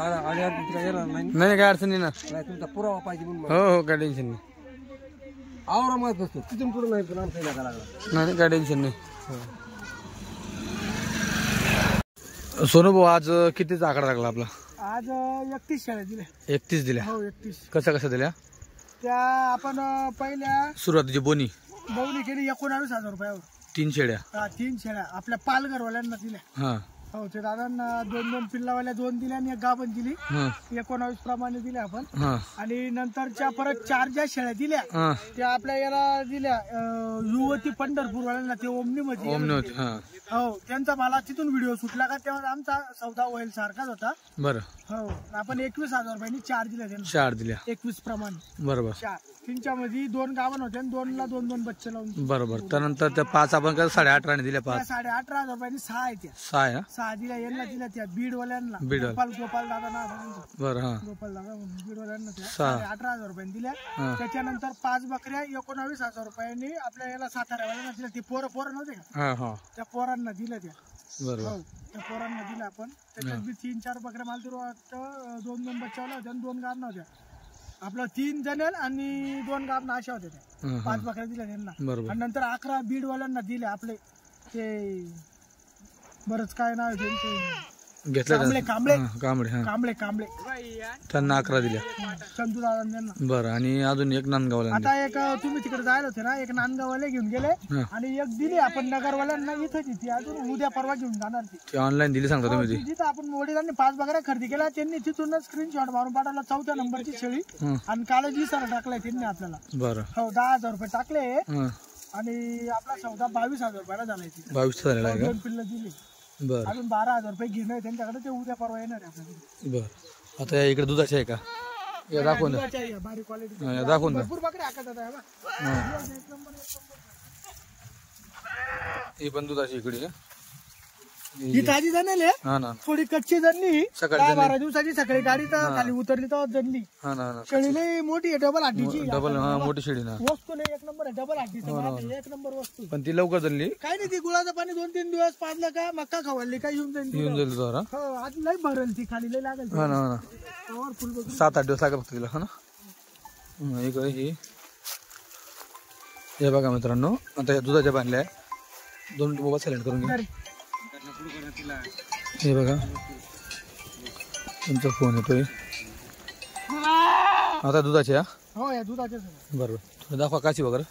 येणार नाही. नाही काय अडचण नाही ना. तुमचा पुरावा पाहिजे म्हणून हो हो काय टेन्शन नाही. आवरामात बसतो तिथून पुढे नाही पण आमचा इलाका लागला. नाही काय टेन्शन नाही. सोनू भाऊ आज कितीचा आकडा लागला आपला? आज 31 शेळ्या दिल्या. 31 दिल्या. हो 31. कशा दिल्या? त्या आपण पहिल्या सुरुवातीची बोनी केली 19,000 रुपयावर. 3 शेड्या. 3 शेळ्या आपल्या पालघरवाल्यांना दिल्या. हा हो ते दादांना 2 पिल्लावाल्या 2 दिल्या आणि एक गाभण दिली. हा 19 प्रमाणे दिल्या आपण. हा आणि नंतरच्या परत 4 ज्या शेळ्या दिल्या हा त्या आपल्या याला दिल्या युवती पंढरपूरवाल्यांना. ते ओमनी मध्ये ओमनी. हा हो त्यांचा मला तिथून व्हिडिओ सुटला का तेव्हा आमचा सौदा होईल सारखाच होता. बरं. हो आपण 21,000 रुपयांनी 4 दिल्या त्यांना. 4 दिल्या 21 प्रमाणे. बरोबर. 4 तीनच्या मध्ये 2 गाभण होते आणि 2ला 2 बच्चे लावून. बरोबर. त्यानंतर त्या 5 आपण कसं 18.5 दिल्या. 5 18,000 रुपयांनी 6 आहे त्या. 6 आहे. 6 दिल्या यांना दिल्या त्या बीडवाल्यांना. बीडवाले. गोपाल दादा ना बरं. हा गोपाल दादा बीडवाल्यांना त्या 18,000 रुपयांनी दिल्या. हा. त्याच्यानंतर 5 बकऱ्या 19,000 रुपयांनी आपल्या याला साताऱ्यावाल्यांना दिल्या. ते पोरं नव्हते का हा हा त्या पोरांना दिल्या त्या. बरोबर. हो त्या पोरांना दिल्या आपण. त्याच्यात बी 3-4 बकऱ्या मला तर वाटतं 2 बच्चावल्या होत्या आणि 2 गाभण होत्या. आपलं 3 जनेल आणि 2 गाभण अशा होत्या त्या. 5 बकऱ्या दिल्या त्यांना. बरोबर. आणि नंतर 11 बीडवाल्यांना दिल्या. आपले ते बरंच काय नाव आहे त्यांचे घेतल्या कांबळे कांबळे. हा कांबळे त्यांना 11 दिल्या. चंदू दादांना. बरं. आणि अजून एक नांदगावला. आता एक तुम्ही तिकडे जायला होते ना, एक नांदगाववाले घेऊन गेले आणि एक दिली आपण नगरवाल्यांना इथं. ती अजून उद्या परवा घेऊन जाणार. ती ऑनलाईन दिली सांगता तुम्ही ती? जिथं आपण वडिलांनी 5 बकऱ्या खरेदी केल्या त्यांनी तिथूनच स्क्रीनशॉट मारून पाठवला. 4थ्या नंबरची शेळी आणि कालच विसारा टाकलाय त्यांनी आपल्याला. बरं. हो 10,000 रुपये टाकले हा आणि आपला सौदा 22,000 रुपयाला झालाय. 22 झालेला आहे 2 पिल्लं दिली. का? बरं अजून 12,000 रुपये घेणं आहे त्यांच्याकडे. ते उद्या परवा येणार आहे आपल्याकडे. बरं. आता या इकडे दुधाचे आहे का? या दाखवून द्या. दुधाच्या या बारीक क्वालिटी हा, या दाखवून द्या. भरपूर बकऱ्या हाकत आता. ही पण दुधाची इकडे आहे. ही ताजी जणली हा ना. थोडी कच्ची जणली. सकाळी 10-12 दिवसाची सकाळी गाडी तर खाली उतरली तेव्हा जणली. हा ना ना. शेळी लई मोठी आहे. डबल हड्डीची डबल. हा मोठी शेळी ना. वस्तू नाही एक नंबर आहे. डबल हड्डीचं एक नंबर वस्तू. पण ती लवकर झाली. काय नाही ती गुळाचं पाणी 2-3 दिवस पाजलं का मक्का खवळली काय येऊन जाईल. येऊन जाईल तुझा. हो आज लई भरल ती खाली लई लागेल. हा ना हा ना. फुल बघ 7-8 दिवस लागेल फक्त तिला. हा ना. इकडे ही हे बघा मित्रांनो. आता या दुधाच्या बांधल्या आहे. 2 मिनिट मोबाईल सायलेंट करून घ्या. हे बघा तुमचा फोन येतोय. आता दुधाचे. हा हो या दुधाच्या बरोबर. थोडं दाखवा काशी वगैरे.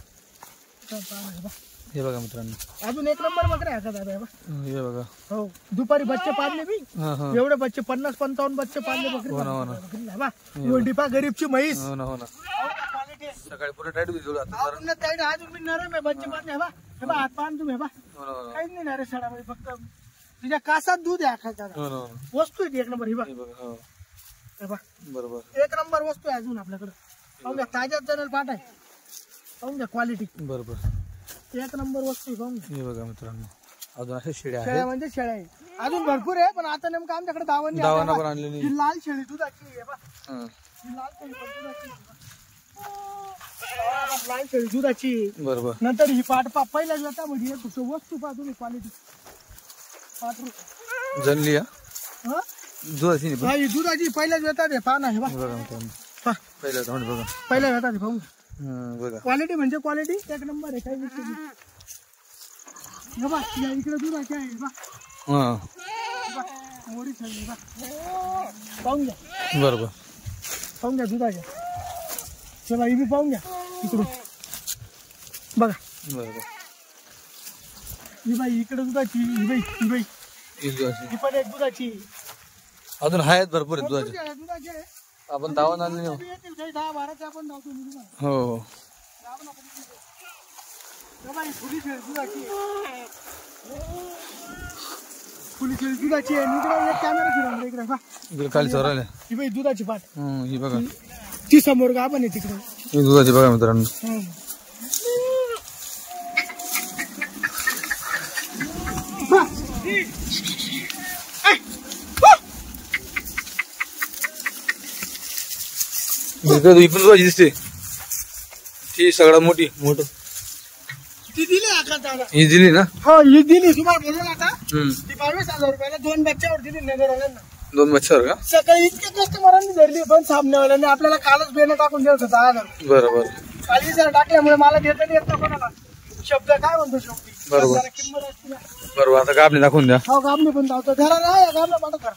हे बघा मित्रांनो अजून एक नंबर बकऱ्या आहे का दादा. हे बघा. हो दुपारी बच्चे पाडले मी. हा हा. एवढे बच्चे 50-55 बच्चे पाडले बकरी. हो ना हो ना. डिपा गरीबची म्हैस. हो ना हो ना. सकाळी पुढे टाईट दिली आता. अजून मी नरम आहे बच्चे पाडले. हे बा हात पाहून तुम्ही. हे बा हो ना हो ना. काहीच नाही ना रे सडामध्ये फक्त तुझ्या कासात दूध आहे आकाश दादा. हो ना वस्तू आहे ती एक नंबर. ही बघ, हे बघा हो हे बघ, बरोबर एक नंबर वस्तू आहे अजून आपल्याकडे. पाहून घ्या, ताज्यात जणल पाठ आहे. पाहून घ्या क्वालिटी, बरोबर. एक नंबर वस्तू आहे. पाहून घ्या. हे बघा मित्रांनो अजून अशा शेळ्या शेळ्या आहेत. म्हणजे शेळ्या आहे अजून भरपूर आहे, पण आता नेमकं आमच्याकडे दावण दावण पण आणलेली. ही लाल शेळी दुधाची आहे बघ. हा, ही लाल शेळी पण दुधाची आहे. लाल शेळी दुधाची आहे. बरोबर. नंतर ही पाठ पा पहिल्या जतामध्ये फक्त वस्तू पा तुम्ही क्वालिटी पाठ जनली हा दुधाची नाही पण. हा, ही दुधाची पहिल्या जतात आहे. पहा ना हे बघ, हे बघा मित्रांनो पहा, पहिलं तोंड बघा. पहिल्या जतात आहे. पाहून बघा क्वालिटी म्हणजे क्वालिटी एक नंबर आहे. काही विषय नाही. हे बघ, या इकडे दुधाची आहे. हे बघ, हा हे बघ, मोडी शेळी बघ. पाहून घ्या, बरोबर. पाहून घ्या दुधाच्या. चला ही बी पाहून घ्या इकडून बघा. बरोबर. ही बाई इकडे दुधाची. ही बाई, ही बाई, ही दुधाची. ही पण एक दुधाची. अजून आहेत भरपूर आहेत दुधाचे. दुधाची आहे, दुधाची आहे. आपण दावण आणले नाही हो. बी येतील काही 10-12 आपण धावतो मी तुम्हाला. हो हो हे बाई, फुली शेळी दुधाची आहे. फुली शेळी दुधाची आहे. आणि इकडे एक कॅमेरा फिरवला इकडे बा. इकडे खाली चोरायला. ही बाई दुधाची पाठ. ही बघा ती समोर गाभण आहे तिकडे. ही दुधाची बघा मित्रांनो. ही पण दुधाची दिसते. ती सगळ्यात मोठी मोठ ती दिली आकाश दादा. ही दिली ना. हो ही दिली तुम्हाला बोलून आता. हम्म. ती 22,000 रुपयाला 2 बच्च्यावर दिली नगरवाल्यांना. 2 मच्छर का. सकाळी इतके कस्टमरांनी धरली, पण सामनेवाल्यांनी आपल्याला कालच बेनं टाकून देत होता. 10,000 बरोबर काली सर टाकल्यामुळे मला देता नाही येत ना कोणाला. शब्द काय म्हणतो शेवटी. बरोबर. जरा किंमत असते ना. बरोबर. आता गाबणी दाखवून द्या हो गाबणी पण धावतो. घरा राहा गाबला पाठव करा.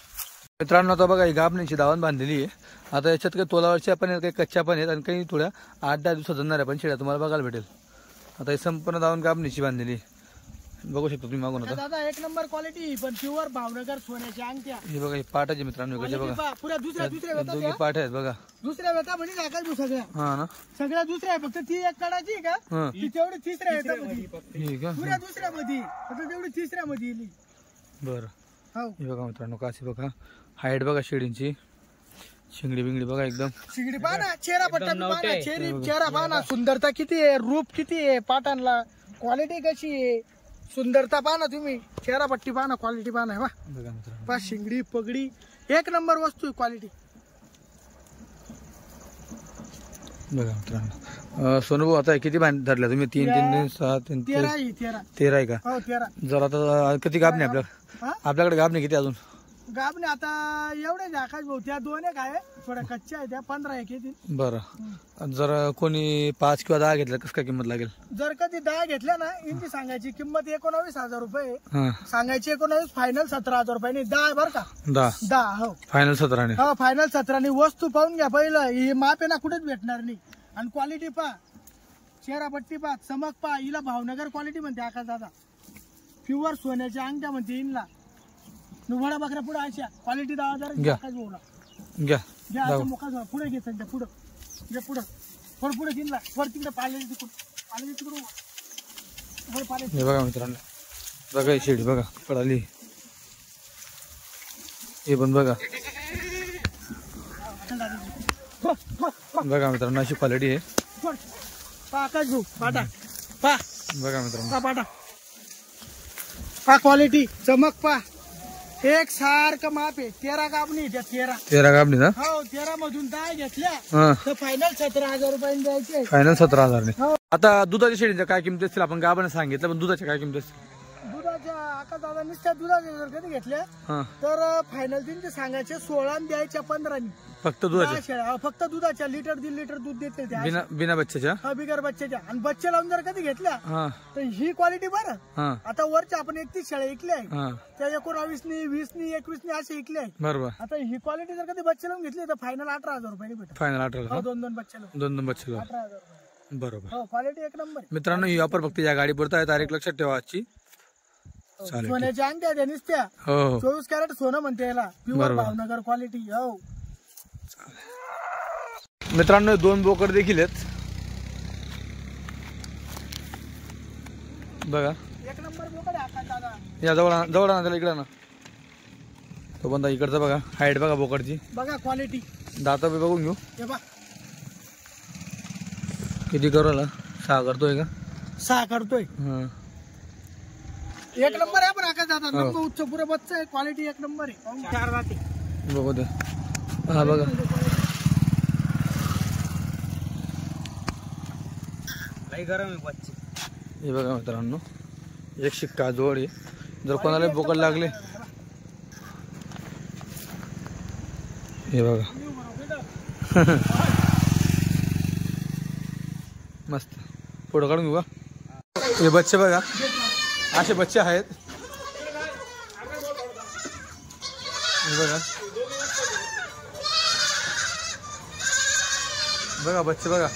मित्रांनो. आता बघा ही गाबणीची दावण बांधलेली आहे. आता याच्यात काही तोलावरच्या पण आहेत, काही कच्च्या पण आहेत आणि काही थोड्या 8-10 दिवसात जणणार आहे पण शेळ्या तुम्हाला बघायला भेटेल. आता ही संपूर्ण दावण गाबणीची बांधलेली आहे. बघू शकता तुम्ही मागून. आता दादा एक नंबर क्वालिटी, पण प्युअर भावनगर सोन्याच्या अंगठ्या. हे बघा ही पाटाची मित्रांनो इकडचे बघा. पहा, पुऱ्या दुसऱ्या वेता दोघी द्या. पाठ आहेत बघा. दुसऱ्या वेता म्हणजे आकाश भाऊ सगळ्या हा ना. सगळ्या दुसऱ्या आहे. फक्त ती एक कडाची आहे का हा ती तेवढी तिसऱ्या वेतामध्ये. ठीक आहे. पुऱ्या दुसऱ्या मध्ये फक्त तेवढी तिसऱ्या मध्ये येईल. बरं. हो हे बघा मित्रांनो काशी बघा. हाईट बघा शेळींची. शिंगडी बिंगडी बघा एकदम. शिंगडी पहा ना, चेहरा पट्टा बी पहा ना, चेहरा पहा ना, सुंदरता किती आहे, रूप किती आहे, पाटांना क्वालिटी कशी आहे, सुंदरता पहा ना तुम्ही, चेहरा पट्टी पहा ना, क्वालिटी पहा ना. वा बघा मित्रांनो. पहा शिंगडी पगडी एक नंबर वस्तू आहे क्वालिटी. बघा मित्रांनो. सोनू आता किती बांध धरल्या तुम्ही. 3 6 3 13 ही 13. 13 आहे का. हो 13. जर आता किती गाबणे आपल्या हा आपल्याकडे गाबणे किती अजून. गाबने आता एवढे आकाश भाऊ त्या 2 एक आहे, थोड्या कच्च्या आहे त्या 15 एक येतील. बरं. जर कोणी 5 किंवा 10 घेतलं कसं काय किंमत लागेल. जर कधी 10 घेतल्या ना यांची सांगायची किंमत 19,000 रुपये हा सांगायची. 19 फायनल 17,000 रुपये. 10 बरं का. 10 हो फायनल 17 ने. हो फायनल 17. वस्तू पाहून घ्या पहिलं. ही माप आहे ना कुठेच भेटणार नाही. आणि क्वालिटी पहा, चेहरा पट्टी पहा, चमक पहा. हिला भावनगर क्वालिटी म्हणते आकाश दादा. प्युअर सोन्याच्या अंगठ्या म्हणते हिला. नुवाडा बकऱ्या पुढे अशा क्वालिटी 10,000 घ्या. आकाश भाऊला घ्या. घ्या. असं मोका जाऊ पुढे घे सध्या पुढं घे पुढं वर पुढे तिला वर तिकडे पाहिले तिकडून पाहिले तिकडून वर पाहिले. हे बघा मित्रांनो. बघा ही शेळी बघा पडाली. हे पण बघा. बघा मित्रांनो अशी क्वालिटी आहे. पहा आकाश भाऊ पाटा पहा. बघा मित्रांनो. पहा पाटा पहा क्वालिटी चमक पहा. एक सारखं माप आहे. 13 गाबणी त्या 13. 13 गाबणी ना. हो 13 मधून 10 घेतल्या हा तर फायनल 17,000 रुपयांनी द्यायचे. फायनल 17,000 ने. हो. आता दुधाच्या शेळीच्या काय किंमती असतील आपण गाबाने सांगितलं पण दुधाच्या काय किंमती असतील. दुधाच्या आकाश दादा नुसत्या दुधाच्या जर कधी घेतल्या हा तर फायनल त्यांचे सांगायचे 16 आणि द्यायच्या 15. फक्त दुधाच्या. 10 शेळ्या. फक्त दुधाच्या लिटर 1.5 लिटर दूध देते त्या. बिना बच्च्याच्या. हा बिगर बच्च्याच्या. आणि बच्चे लावून जर कधी घेतल्या हा तर ही क्वालिटी बरं. हा आता वरच्या आपण 31 शेळ्या ऐकल्या आहे हा त्या 19 20 21 असे ऐकले आहे. बरोबर. आता ही क्वालिटी जर कधी बच्चे लावून घेतली तर फायनल 18,000 रुपये भेटत. फायनल 18 हो 2 बच्चे लावून 2 बच्चे. 18,000 रुपये. बरोबर. हो क्वालिटी एक नंबर. मित्रांनो ही ऑफर फक्त या गाडीपुरता आहे. तारीख लक्षात ठेवा आजची. चालेल. सोन्याच्या अंगठ्या त्या नुसत्या हो हो 24 कॅरेट सोनं म्हणते याला. प्युअर बरोबर. भावनगर क्वालिटी. हो मित्रांनो 2 बोकड देखील आहेत बघा. एक नंबर बोकड आहे आकाश दादा. या जवळ जवळ आणा त्याला इकडं ना. तो बंदा इकडचा बघा, हाईट बघा बोकडची, बघा क्वालिटी, दाता बी बघून घेऊ हे बघा किती करू राहिला. 6 करतोय का? 6 करतोय. हा एक नंबर आहे. पण आका दादा नंबर उच्च पुरे बच्चा आहे, क्वालिटी एक नंबर आहे. 4 जाती बघू दे. हा बघा लई गरम आहे बच्चे. हे बघा मित्रांनो, एक शिक्का जोड आहे. जर कोणाला बोकड लागले हे बघा मस्त. फोटो काढून घेऊ का? हे बच्चे बघा, असे बच्चे आहेत. हे बघा बघा बच्चे बघा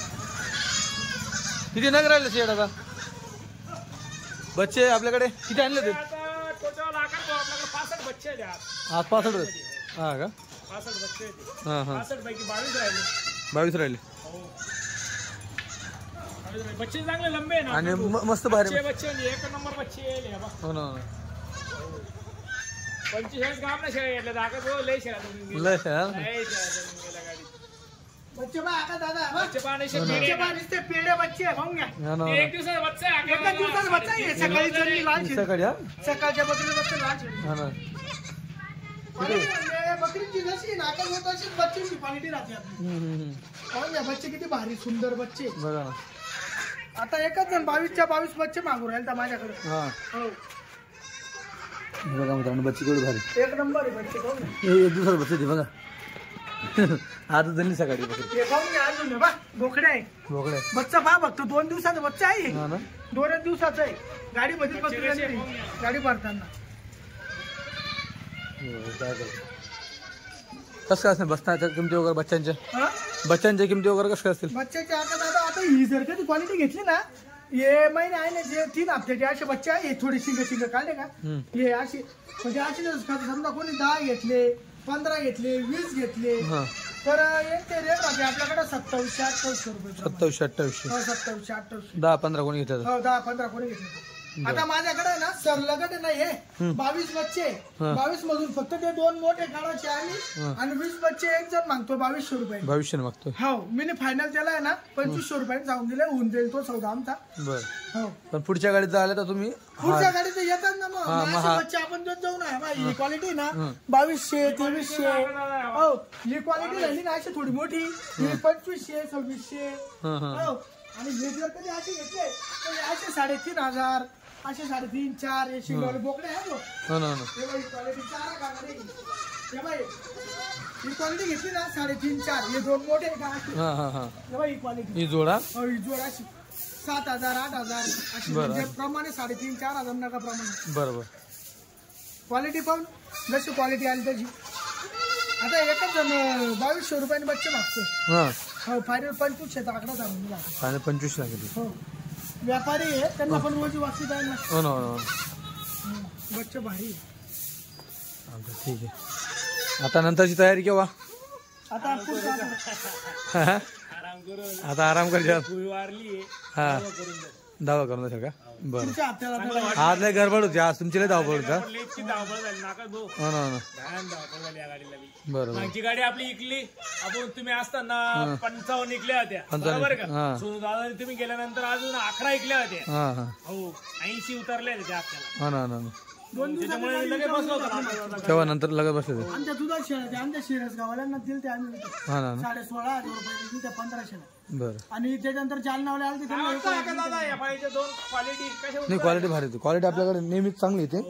किती नग राहिले शेड. आता बच्चे आपल्याकडे किती आणले ते? टोटल आपल्याकडे 65 बच्चे आहेत आज. आज 65. हा का? 65 बच्चे आहेत. हा हा 65 पैकी 22 राहिले. 22 राहिले. बच्चे चांगले लंबे आहे ना. आणि मस्त भारी बच्चे एक नंबर बच्चे आहे. हो ना 45 गाव ना शेळ्या घेतल्या. दाखल हो लय शेळ्या लय शेळ्या. बच्चे बा आका दादा बच्चे पाण्याचे बच्चे बा नुसते पेढे बच्चे आहे, खाऊन घ्या. हा ना एक दिवसाचा बच्चा आहे. एका दिवसाचा बच्चा आहे. सकाळी चरली लाल शेळी. सकाळी हा सकाळच्या बकरीला बच्चे लाल शेळी. हा ना क्वालिटी म्हणजे बकरीची जशी नाका होत अशी बच्चीची क्वालिटी राहते आपली. खाऊन घ्या. बच्चे किती भारी सुंदर बच्चे. बघा ना. आता एकच जण 22च्या 22 बच्चे मागू राहिले तर माझ्याकडे. हा हो बघा मित्रांनो, बच्चे केवढे भारी. एक नंबर आहे बच्चे. खाऊन घ्या. हे एक दिवसाला बच्चे ते बघा. आज झाली सकाळी बकरी. हे खाऊन घ्या. अजून हे बा बोकडे आहे. बोकडे बच्चा पहा फक्त 2 दिवसाचा बच्चा आहे. हा ना 2 दिवसाचा आहे. गाडी मध्ये बकरी गाडी भरताना. कसं काय असणार बसण्याच्या किमती वगैरे बच्चांच्या? हा? बच्चांच्या किमती वगैरे कसं काय असतील? बच्च्याचे आता दादा आता ही जर कधी क्वालिटी घेतली ना, हे महिने आहे ना जे 3 हप्त्याचे असे बच्चे आहे, हे थोडे शिंग काढले का हे असे म्हणजे असे समजा कोणी 10 घेतले, 15 घेतले, 20 घेतले हा तर यांचे रेट राहते आपल्याकडे 2700-2800 रुपये. 2700-2800. 2700-2800. 10-15 कोणी घेतात. हो 10-15 कोणी घेतले. आता माझ्याकडे ना सरलगट नाही आहे 22 बच्चे. 22 मधून फक्त ते 2 मोठे काढायचे आणि 20 बच्चे एक जण मागतो 2200 रुपये. 2200 मागतो. हो मी फायनल त्याला आहे ना 2500 रुपये जाऊन दिले, होऊन जाईल तो सौदा आमचा. बर हो पण पुढच्या गाडीत जर आले तर तुम्ही पुढच्या गाडीत येतात ना मग असे बच्चे आपण देत जाऊ ना. ही क्वालिटी ना 2200, 2300. हो ही क्वालिटी झाली ना अशी थोडी मोठी, ही 2500, 2600. हा हा हो आणि हे जर कधी असे घेतले तर असे 3500, असे 3.5-4 हे शिंगोले बोकडे आहे तो. हो ना हो ना. हे बाई क्वालिटी 4 का नाही. हे बाई ही क्वालिटी घेतली ना 3.5-4 हे 2 मोठे का अशी. हा हा हा हे बाई ही क्वालिटी ही जोडा. हो ही जोड अशी 7,000-8,000 अशी बरं. म्हणजे प्रमाणे 3.5-4,000 नका प्रमाणे बरोबर. क्वालिटी पाहून जशी क्वालिटी आली तशी. आता एकच जण 2200 रुपयाने बच्चे मागतो. हा हो फायनल 2500 आकडा झाला मी लागतो. आणि 25 सांगितली. हो व्यापारी आहे त्यांना पण रोजी वाचली पाहिजे ना. हो ना हो ना हो ना. बच्चे भारी आहे. चालतं, ठीक आहे. आता नंतरची तयारी केव्हा? आता पुढचं आता. हा? आता आराम करजा. वारली हा दावा करून द्या का? बरं. पुढच्या हप्त्याला आता आज लय गडबड होती, आज तुमची लय धावपळ होती का? इतकी धावपळ झाली नाका भाऊ. हो ना हो ना. घाण धावपळ झाली या गाडीला बी. बरोबर. मागची गाडी आपली इकली आपण, तुम्ही असताना 55 इकल्या होत्या 55. बरोबर हा. का? सोनू दादा तुम्ही गेल्यानंतर अजून 11 इकल्या होत्या. हा हा हो 80 उतरल्या होत्या आपल्याला. हो ना हो ना. 2 त्याच्यामुळे लगेच बसलो होतो ना. तेव्हा नंतर लगत बसले ते. आमच्या दुधात शेळ्या ते आमच्या शिरस गावाल्यांना दिल ते आम्ही विकतो. हा ना ना. 16,500 रुपये दिली त्या 1500. बरं. आणि त्याच्यानंतर जालनावाले आले त्यांना आता का दादा या पाहिजे 2 क्वालिटी कशा नाही क्वालिटी भारी होती. क्वालिटी आपल्याकडे नेहमीच चांगली येते.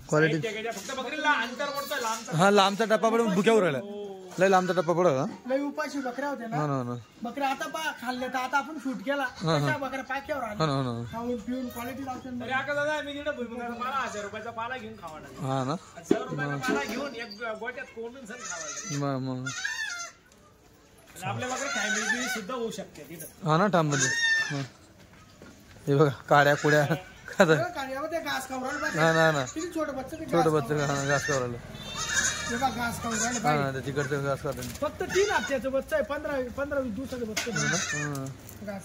क्वालिटी फक्त बकरीला अंतर पडतं लांबचा. हा लांबचा टप्पा पडून बुक्यावर राहिला. लय लांबचा टप्पा पडला. लई उपाशी बकऱ्या होत्या हो ना. ना हो ना. बकऱ्या आता पा खाल्ल्या तर आता आपण शूट केला त्या बकऱ्या पाक्यावर हो आल्या. ना हो ना. खाऊन पिऊन क्वालिटी लावतो. अरे आका दादा मी तिकडे भुईमुगाचा पाला 1000 रुपयाचा पाला घेऊन खावा. हा ना 1000 रुपयाचा पाला घेऊन एक गोट्यात कोंडून सण खावायचं. मग आणि आपल्या बकरी फॅमिली सुद्धा होऊ शकते तिथं. हा ना ठाममध्ये. हे बघा काड्या कुड्या खातात. कार्यामध्ये घास खावरायला पाहिजे. हा ना ना. किती छोटं बच्चं किती छोटं घास बच्चं हा घास करायला. हे बघा, घास खावरायला हा पाहिजे. ना त्या तिकडचं घास खातात. फक्त 3 हप्त्याचं बच्चं आहे. 15-20 दिवसाचं बच्चं आहे. हा. घास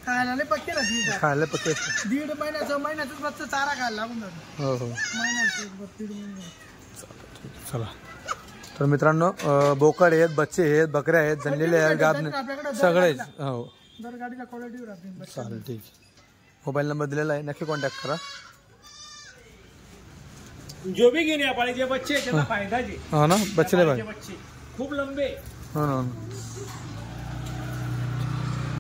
खायला लय पक्के राहतील का? खायला पक्के. दीड महिन्याच बच्चा चारा खायला लागून जातो. हो हो महिन्याचं दीड महिन्याचं. चला. तर मित्रांनो बोकड आहेत, बच्चे आहेत, बकऱ्या आहेत, जनलेले आहेत, गाबणे सगळेच. हो दर गाडीला क्वालिटी राहतील. चालेल ठीक. मोबाईल नंबर दिलेला आहे, नक्की कॉन्टॅक्ट करा. जो भी घेणे पाळीचे बच्चे त्याचा फायदा जे हो ना, बच्चे नाही बच्चे खूप लंबे. हो ना.